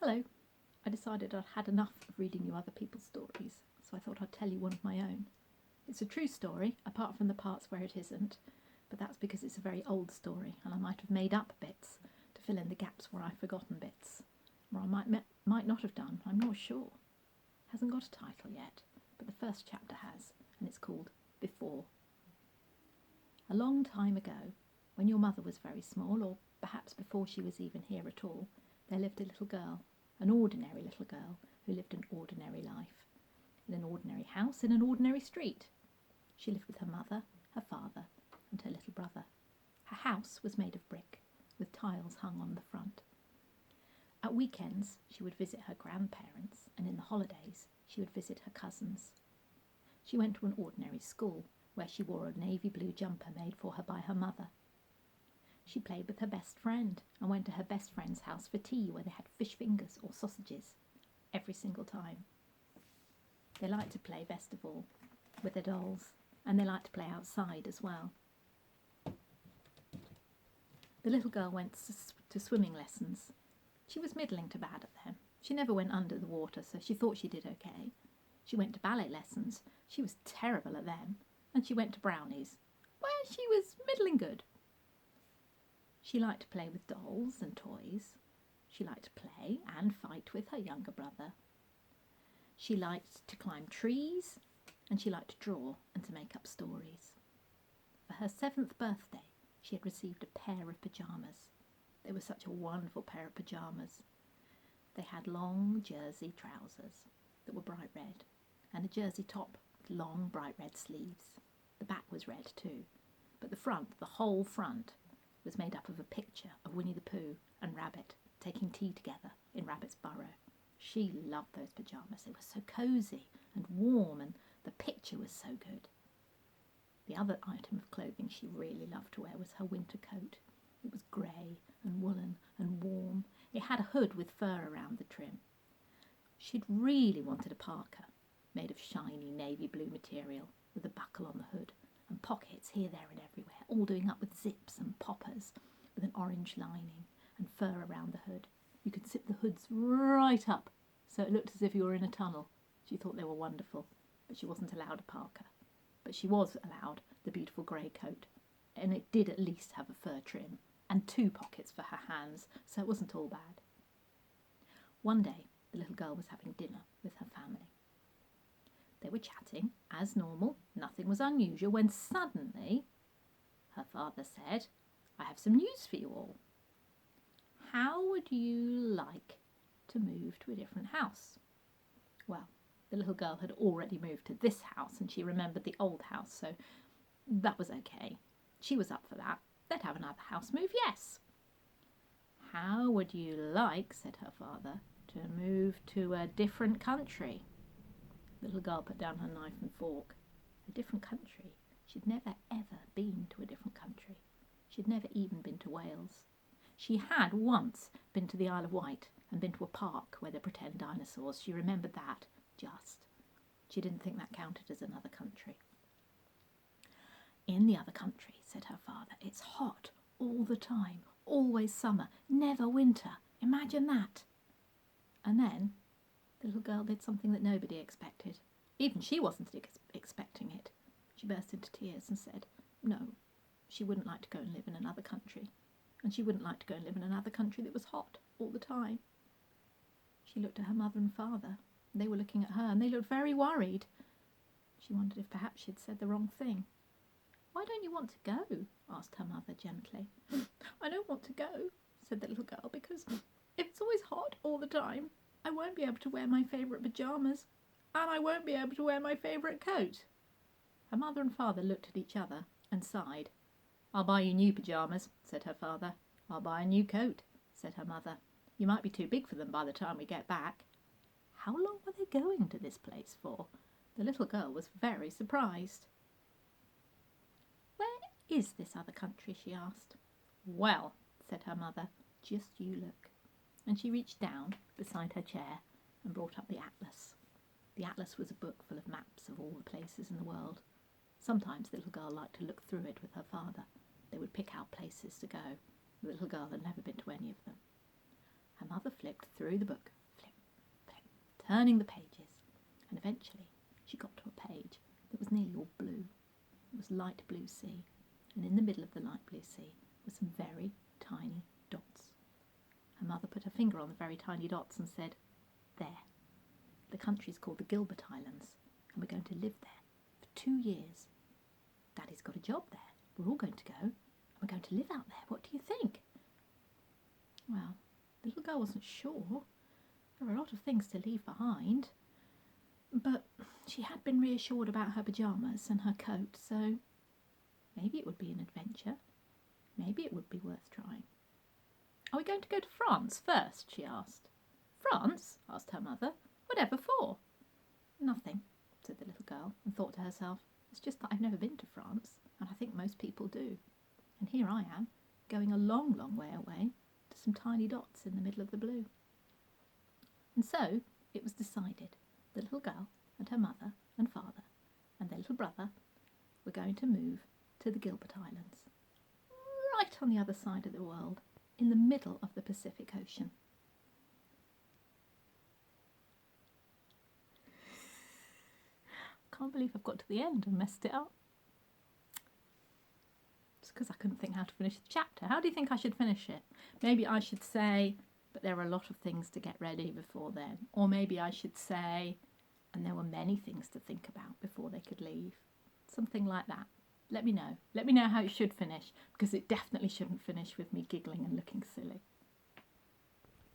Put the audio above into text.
Hello. I decided I'd had enough of reading you other people's stories, so I thought I'd tell you one of my own. It's a true story, apart from the parts where it isn't, but that's because it's a very old story, and I might have made up bits to fill in the gaps where I've forgotten bits. Or I might not have done, I'm not sure. It hasn't got a title yet, but the first chapter has, and it's called Before. A long time ago, when your mother was very small, or perhaps before she was even here at all, there lived a little girl, an ordinary little girl, who lived an ordinary life, in an ordinary house in an ordinary street. She lived with her mother, her father, and her little brother. Her house was made of brick, with tiles hung on the front. At weekends, she would visit her grandparents, and in the holidays, she would visit her cousins. She went to an ordinary school, where she wore a navy blue jumper made for her by her mother. She played with her best friend and went to her best friend's house for tea, where they had fish fingers or sausages every single time. They liked to play best of all with their dolls, and they liked to play outside as well. The little girl went to swimming lessons. She was middling to bad at them. She never went under the water, so she thought she did okay. She went to ballet lessons. She was terrible at them. And she went to brownies, where she was middling good. She liked to play with dolls and toys. She liked to play and fight with her younger brother. She liked to climb trees, and she liked to draw and to make up stories. For her 7th birthday, she had received a pair of pyjamas. They were such a wonderful pair of pyjamas. They had long jersey trousers that were bright red, and a jersey top with long bright red sleeves. The back was red too, but the front, the whole front, was made up of a picture of Winnie the Pooh and Rabbit taking tea together in Rabbit's burrow. She loved those pyjamas. They were so cosy and warm, and the picture was so good. The other item of clothing she really loved to wear was her winter coat. It was grey and woolen and warm. It had a hood with fur around the trim. She'd really wanted a parka made of shiny navy blue material with a buckle on the hood and pockets here, there and everywhere, all doing up with zips and poppers with an orange lining and fur around the hood. You could zip the hoods right up so it looked as if you were in a tunnel. She thought they were wonderful, but she wasn't allowed a parka. But she was allowed the beautiful grey coat, and it did at least have a fur trim and 2 pockets for her hands, so it wasn't all bad. One day, the little girl was having dinner with her family. They were chatting, as normal, nothing was unusual, when suddenly her father said, "I have some news for you all. How would you like to move to a different house?" Well, the little girl had already moved to this house, and she remembered the old house, so that was okay. She was up for that. They'd have another house move, yes. "How would you like," said her father, "to move to a different country?" The little girl put down her knife and fork. A different country? She'd never ever been to a different country. She'd never even been to Wales. She had once been to the Isle of Wight and been to a park where they pretend dinosaurs. She remembered that, just. She didn't think that counted as another country. "In the other country," said her father, "it's hot all the time, always summer, never winter. Imagine that." And then the little girl did something that nobody expected. Even she wasn't expecting it. She burst into tears and said no, she wouldn't like to go and live in another country, and she wouldn't like to go and live in another country that was hot all the time. She looked at her mother and father. They were looking at her, and they looked very worried. She wondered if perhaps she'd said the wrong thing. "Why don't you want to go?" asked her mother gently. "I don't want to go," said the little girl, "because if it's always hot all the time, I won't be able to wear my favourite pyjamas, and I won't be able to wear my favourite coat." Her mother and father looked at each other and sighed. "I'll buy you new pyjamas," said her father. "I'll buy a new coat," said her mother. "You might be too big for them by the time we get back." How long were they going to this place for? The little girl was very surprised. "Where is this other country?" she asked. "Well," said her mother, "just you look." And she reached down beside her chair and brought up the atlas. The atlas was a book full of maps of all the places in the world. Sometimes the little girl liked to look through it with her father. They would pick out places to go. The little girl had never been to any of them. Her mother flipped through the book turning the pages, and eventually she got to a page that was nearly all blue. It was light blue sea, and in the middle of the light blue sea were some very tiny dots. Her mother put her finger on the very tiny dots and said, "There. The country's called the Gilbert Islands, and we're going to live there for 2 years. Daddy's got a job there. We're all going to go, and we're going to live out there. What do you think?" Well, the little girl wasn't sure. There were a lot of things to leave behind, but she had been reassured about her pyjamas and her coat, so maybe it would be an adventure. Maybe it would be worth trying. "Are we going to go to France first?" she asked. "France?" asked her mother. "Whatever for?" "Nothing," said the little girl, and thought to herself, "It's just that I've never been to France, and I think most people do. And here I am, going a long, long way away to some tiny dots in the middle of the blue." And so it was decided. The little girl and her mother and father and their little brother were going to move to the Gilbert Islands, right on the other side of the world, in the middle of the Pacific Ocean. I can't believe I've got to the end and messed it up. It's because I couldn't think how to finish the chapter. How do you think I should finish it? Maybe I should say, "But there are a lot of things to get ready before then." Or maybe I should say, "And there were many things to think about before they could leave." Something like that. Let me know. Let me know how it should finish, because it definitely shouldn't finish with me giggling and looking silly.